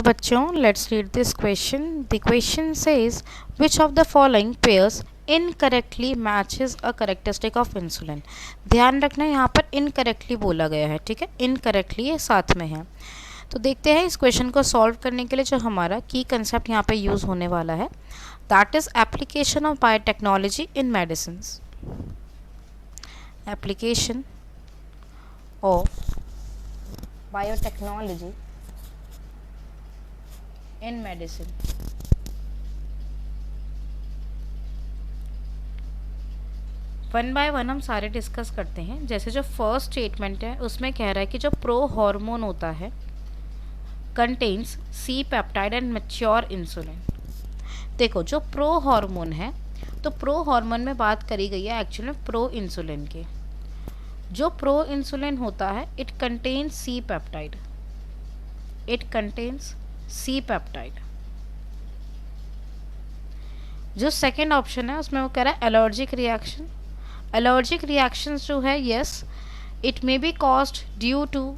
बच्चों, let's read this question. The question says which of the following pairs incorrectly matches a characteristic of insulin. ध्यान रखना यहाँ पर incorrectly बोला गया है, ठीक है, इनकरेक्टली ये साथ में है. तो देखते हैं इस क्वेश्चन को सॉल्व करने के लिए जो हमारा की कंसेप्ट यहाँ पे यूज़ होने वाला है, that is application of biotechnology in medicine. Application of biotechnology in medicine. One by one हम सारे डिस्कस करते हैं. जैसे जो फर्स्ट स्टेटमेंट है उसमें कह रहा है कि जो प्रो हार्मोन होता है contains C peptide and mature insulin. देखो जो प्रो हार्मोन है, तो प्रो हार्मोन में बात करी गई है एक्चुअली में प्रो इंसुलिन के. जो प्रो इंसुलिन होता है it contains C peptide, it contains C peptide. जो सेकेंड ऑप्शन है उसमें वो कह रहा है एलर्जिक रिएक्शन. एलर्जिक रिएक्शंस जो है, yes, it may be caused due to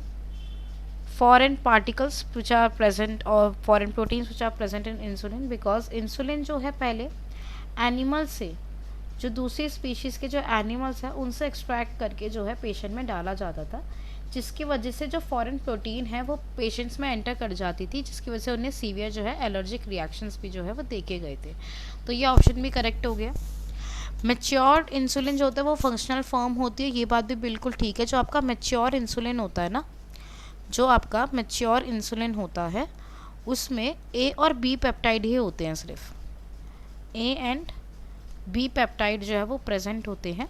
foreign particles which are present or foreign proteins which are present in insulin, because insulin जो है पहले एनिमल से, जो दूसरी स्पीशीज़ के जो एनिमल्स हैं उनसे एक्सट्रैक्ट करके जो है पेशेंट में डाला जाता था, जिसकी वजह से जो फॉरेन प्रोटीन है वो पेशेंट्स में एंटर कर जाती थी, जिसकी वजह से उन्हें सीवियर जो है एलर्जिक रिएक्शंस भी जो है वो देखे गए थे. तो ये ऑप्शन भी करेक्ट हो गया. मैच्योर्ड इंसुलिन जो होता है वो फंक्शनल फॉर्म होती है, ये बात भी बिल्कुल ठीक है. जो आपका मैच्योर इंसुलिन होता है ना, जो आपका मैच्योर इंसुलिन होता है उसमें ए और बी पेप्टाइड ही होते हैं, सिर्फ ए एंड बी पेप्टाइड जो है वो प्रेजेंट होते हैं,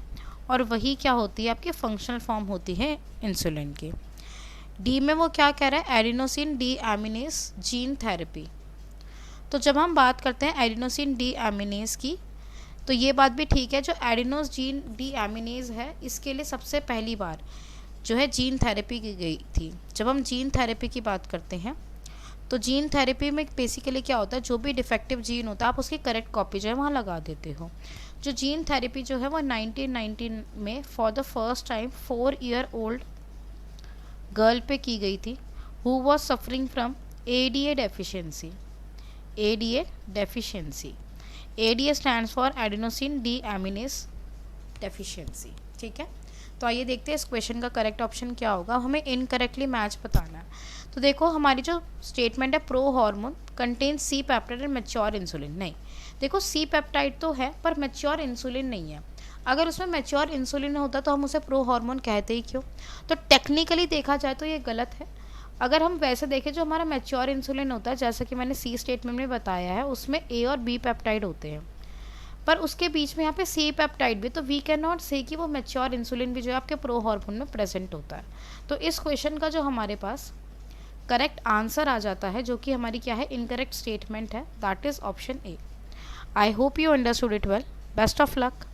और वही क्या होती है आपकी फंक्शनल फॉर्म होती है इंसुलिन की. डी में वो क्या कह रहा है, एडिनोसिन डी एमिनेस जीन थेरेपी. तो जब हम बात करते हैं एडिनोसिन डी एमिनेस की, तो ये बात भी ठीक है. जो एडिनोस जीन डी एमिनेज है इसके लिए सबसे पहली बार जो है जीन थेरेपी की गई थी. जब हम जीन थेरेपी की बात करते हैं तो जीन थेरेपी में बेसिकली क्या होता है, जो भी डिफेक्टिव जीन होता है आप उसकी करेक्ट कॉपी जो है वहाँ लगा देते हो. जो जीन थेरेपी जो है वो 1919 में for the first time 4 year old girl पे की गई थी, who was suffering from ADA deficiency. ADA deficiency, ADA stands for adenosine deaminase deficiency. ठीक है, तो आइए देखते हैं इस क्वेश्चन का करेक्ट ऑप्शन क्या होगा. हमें इनकरेक्टली मैच बताना है. तो देखो हमारी जो स्टेटमेंट है pro hormone contains C peptide and mature insulin, नहीं, देखो सी पेप्टाइड तो है पर मैच्योर इंसुलिन नहीं है. अगर उसमें मैच्योर इंसुलिन होता तो हम उसे प्रो हार्मोन कहते ही क्यों. तो टेक्निकली देखा जाए तो ये गलत है. अगर हम वैसे देखें जो हमारा मैच्योर इंसुलिन होता है, जैसा कि मैंने सी स्टेटमेंट में बताया है, उसमें ए और बी पेप्टाइड होते हैं, पर उसके बीच में यहाँ पे सी पेप्टाइड भी, तो वी कैन नॉट से कि वो मैच्योर इंसुलिन भी जो है आपके प्रो हार्मोन में प्रेजेंट होता है. तो इस क्वेश्चन का जो हमारे पास करेक्ट आंसर आ जाता है, जो कि हमारी क्या है इनकरेक्ट स्टेटमेंट है, that is option A. I hope you understood it well. Best of luck.